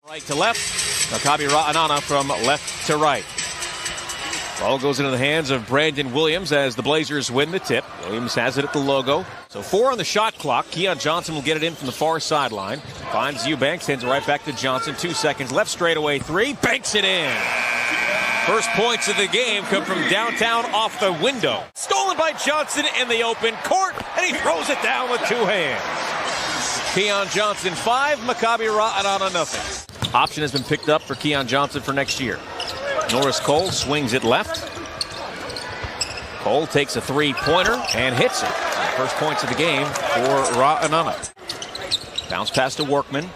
Right to left, Maccabi Ra'anana from left to right. Ball goes into the hands of Brandon Williams as the Blazers win the tip. Williams has it at the logo. So 4 on the shot clock. Keon Johnson will get it in from the far sideline. Finds Eubanks, hands it right back to Johnson. 2 seconds left, straightaway 3, banks it in. First points of the game come from downtown off the window. Stolen by Johnson in the open court, and he throws it down with 2 hands. Keon Johnson 5, Maccabi Ra'anana nothing. Option has been picked up for Keon Johnson for next year. Norris Cole swings it left. Cole takes a 3-pointer and hits it. First points of the game for Ra'anana. Bounce pass to Workman.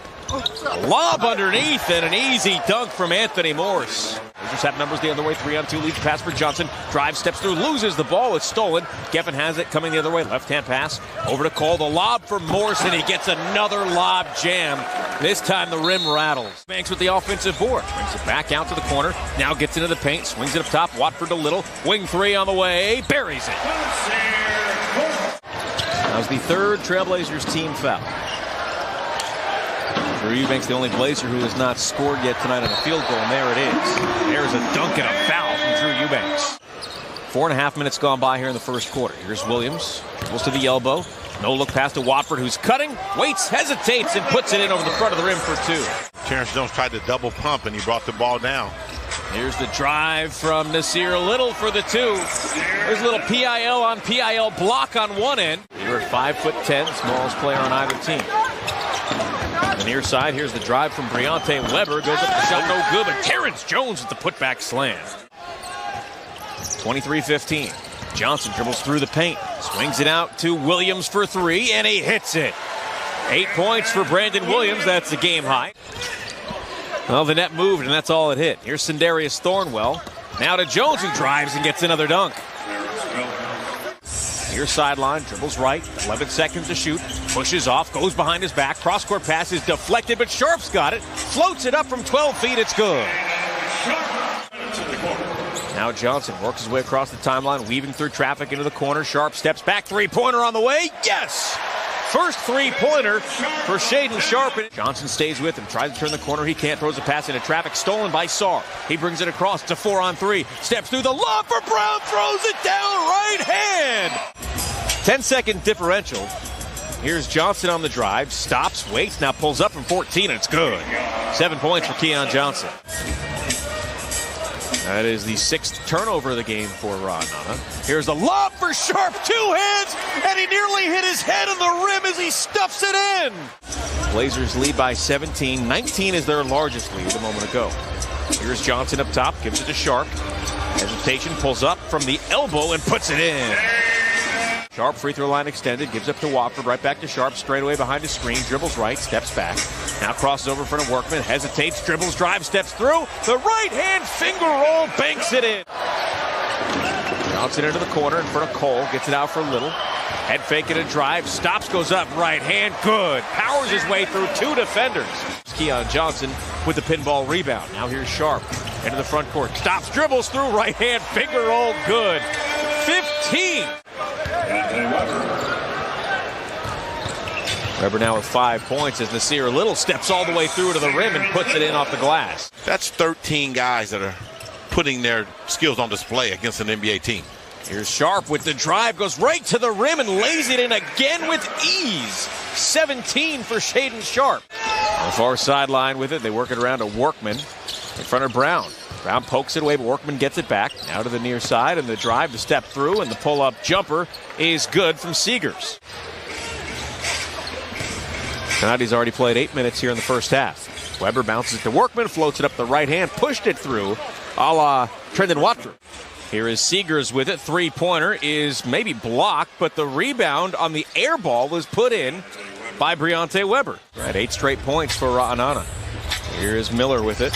Lob underneath and an easy dunk from Anthony Morse. Blazers have numbers the other way. 3-on-2 lead pass for Johnson. Drive, steps through, loses the ball. It's stolen. Geffen has it coming the other way. Left-hand pass over to Cole. The lob for Morse, and he gets another lob jam. This time the rim rattles. Banks with the offensive board. Brings it back out to the corner. Now gets into the paint. Swings it up top. Watford to Little. Wing 3 on the way. Buries it. Now's the 3rd Trailblazers team foul. Drew Eubanks, the only Blazer who has not scored yet tonight on a field goal, and there it is. There's a dunk and a foul from Drew Eubanks. 4.5 minutes gone by here in the first quarter. Here's Williams, dribbles to the elbow. No look pass to Watford, who's cutting, waits, hesitates, and puts it in over the front of the rim for 2. Terrence Jones tried to double pump, and he brought the ball down. Here's the drive from Nasir Little for the 2. There's a little PIL on PIL block on one end. You're at 5'10", smallest player on either team. On the near side, here's the drive from Briante Weber. Goes up the shot, no good, but Terrence Jones with the putback slam. 23-15. Johnson dribbles through the paint. Swings it out to Williams for 3, and he hits it. 8 points for Brandon Williams. That's the game high. Well, the net moved, and that's all it hit. Here's Sindarius Thornwell. Now to Jones, who drives and gets another dunk. Here's sideline, dribbles right, 11 seconds to shoot, pushes off, goes behind his back, cross-court pass is deflected, but Sharp's got it, floats it up from 12 feet, it's good. Now Johnson works his way across the timeline, weaving through traffic into the corner. Sharp steps back, 3-pointer on the way, yes! First 3-pointer for Shaedon Sharp. Johnson stays with him, tries to turn the corner, he can't, throws a pass into traffic, stolen by Sarr. He brings it across to 4-on-3, steps through the lob for Brown, throws it down, right hand! 10-second differential. Here's Johnson on the drive, stops, waits, now pulls up from 14, and it's good. 7 points for Keon Johnson. That is the 6th turnover of the game for Ra'anana. Here's the lob for Sharp, 2 hands, and he nearly hit his head on the rim as he stuffs it in. Blazers lead by 17. 19 is their largest lead a moment ago. Here's Johnson up top, gives it to Sharp. Hesitation, pulls up from the elbow and puts it in. Sharp, free throw line extended, gives up to Watford, right back to Sharp, straight away behind his screen, dribbles right, steps back. Now crosses over in front of Workman, hesitates, dribbles, drives, steps through. The right hand finger roll, banks it in. Johnson into the corner in front of Cole, gets it out for Little. Head fake it a drive, stops, goes up, right hand, good. Powers his way through 2 defenders. Keon Johnson with the pinball rebound. Now here's Sharp into the front court, stops, dribbles through, right hand, finger roll, good. 15. Weber now with 5 points as Nasir Little steps all the way through to the rim and puts it in off the glass. That's 13 guys that are putting their skills on display against an NBA team. Here's Sharp with the drive, goes right to the rim and lays it in again with ease. 17 for Shaedon Sharp. On the far sideline with it, they work it around to Workman in front of Brown. Brown pokes it away, but Workman gets it back. Now to the near side, and the drive to step through, and the pull-up jumper is good from Seegers. Tonight he's already played 8 minutes here in the first half. Weber bounces it to Workman, floats it up the right hand, pushed it through, a la Trendon Watford. Here is Seegers with it. 3-pointer is maybe blocked, but the rebound on the air ball was put in by Briante Weber. At 8 straight points for Ra'anana. Here is Miller with it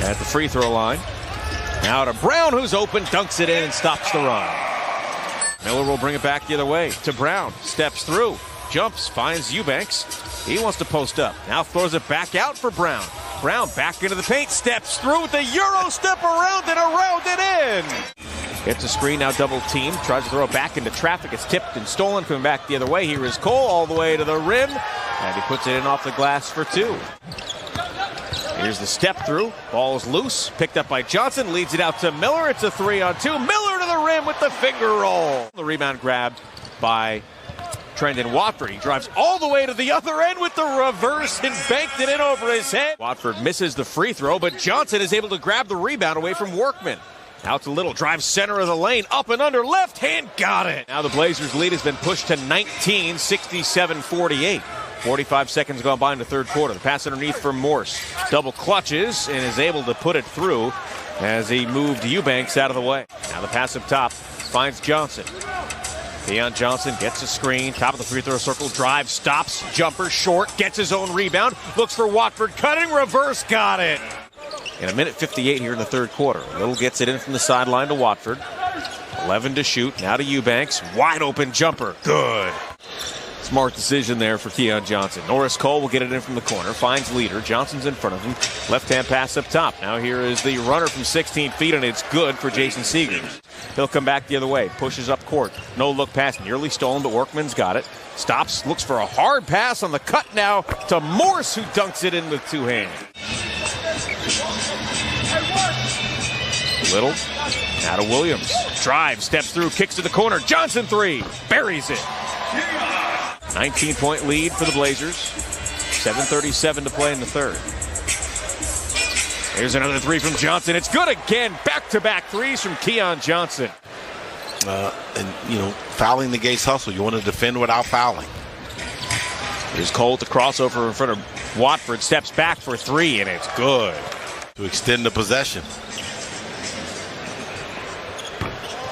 at the free throw line. Now to Brown, who's open, dunks it in and stops the run. Miller will bring it back the other way to Brown. Steps through, jumps, finds Eubanks. He wants to post up. Now throws it back out for Brown. Brown back into the paint, steps through with the Euro step around it in. Gets a screen, now double team. Tries to throw it back into traffic. It's tipped and stolen. Coming back the other way. Here is Cole all the way to the rim. And he puts it in off the glass for 2. Here's the step through. Ball's loose. Picked up by Johnson. Leads it out to Miller. It's a 3-on-2. Miller to the rim with the finger roll. The rebound grabbed by Trendon Watford. He drives all the way to the other end with the reverse and banked it in over his head. Watford misses the free throw, but Johnson is able to grab the rebound away from Workman. Out to Little, drives center of the lane, up and under, left hand, got it. Now the Blazers' lead has been pushed to 19, 67-48. 45 seconds gone by in the third quarter. The pass underneath for Morse. Double clutches and is able to put it through as he moved Eubanks out of the way. Now the pass up top finds Johnson. Keon Johnson gets a screen, top of the free throw circle, drive, stops, jumper, short, gets his own rebound, looks for Watford, cutting, reverse, got it. In a minute 58 here in the third quarter. Little gets it in from the sideline to Watford. 11 to shoot, now to Eubanks, wide open jumper, good. Smart decision there for Keon Johnson. Norris Cole will get it in from the corner, finds Leader. Johnson's in front of him. Left-hand pass up top. Now here is the runner from 16 feet, and it's good for Jason Seegers. He'll come back the other way, pushes up court. No-look pass, nearly stolen, but Workman's got it. Stops, looks for a hard pass on the cut now to Morse, who dunks it in with two hands. Little, now to Williams. Drive, steps through, kicks to the corner. Johnson three, buries it. 19-point lead for the Blazers. 7:37 to play in the third. Here's another three from Johnson. It's good again. Back-to-back threes from Keon Johnson. Fouling negates hustle. You want to defend without fouling. Here's Cole at the crossover in front of Watford. Steps back for three, and it's good. To extend the possession.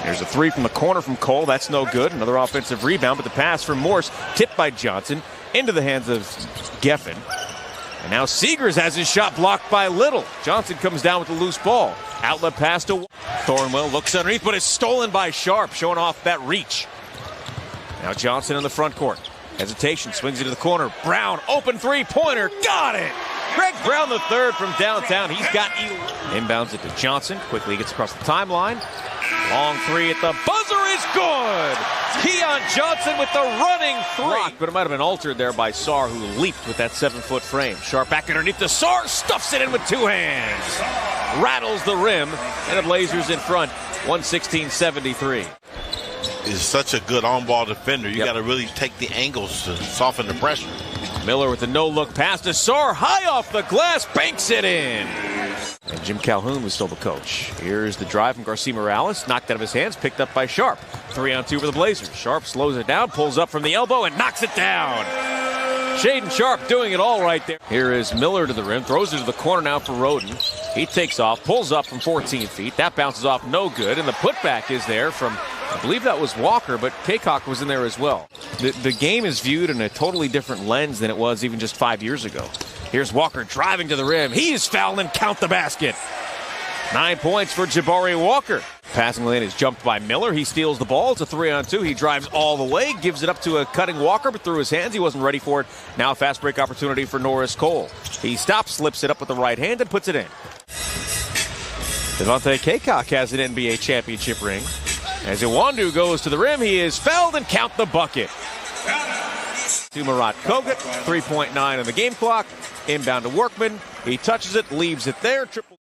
There's a three from the corner from Cole. That's no good. Another offensive rebound, but the pass from Morse tipped by Johnson into the hands of Geffen. And now Seegers has his shot blocked by Little. Johnson comes down with the loose ball. Outlet pass to Thornwell. Looks underneath, but it's stolen by Sharp, showing off that reach. Now Johnson in the front court. Hesitation, swings it to the corner. Brown, open three-pointer. Got it! Greg Brown the third from downtown. He's got inbounds it to Johnson. Quickly gets across the timeline. Long three at the buzzer is good. Keon Johnson with the running three. But it might have been altered there by Sarr, who leaped with that 7-foot frame. Sharp back underneath the Sarr, stuffs it in with two hands. Rattles the rim, and the Blazers in front, 116-73. Is such a good on-ball defender. You got to really take the angles to soften the pressure. Miller with the no-look pass to Sarr, high off the glass, banks it in. And Jim Calhoun was still the coach. Here's the drive from Garcia Morales, knocked out of his hands, picked up by Sharp. 3-on-2 for the Blazers. Sharp slows it down, pulls up from the elbow, and knocks it down. Shaden Sharp doing it all right there. Here is Miller to the rim, throws it to the corner now for Roden. He takes off, pulls up from 14 feet. That bounces off no good, and the putback is there from, I believe that was Walker, but Kaycock was in there as well. The game is viewed in a totally different lens than it was even just 5 years ago. Here's Walker driving to the rim. He is fouled and count the basket. 9 points for Jabari Walker. Passing lane is jumped by Miller. He steals the ball. It's a 3-on-2. He drives all the way, gives it up to a cutting Walker, but through his hands, he wasn't ready for it. Now a fast break opportunity for Norris Cole. He stops, slips it up with the right hand, and puts it in. Devontae Kaycock has an NBA championship ring. As Iwandu goes to the rim, he is fouled and count the bucket. To Marat Kogut, 3.9 on the game clock. Inbound to Workman. He touches it, leaves it there. Triple.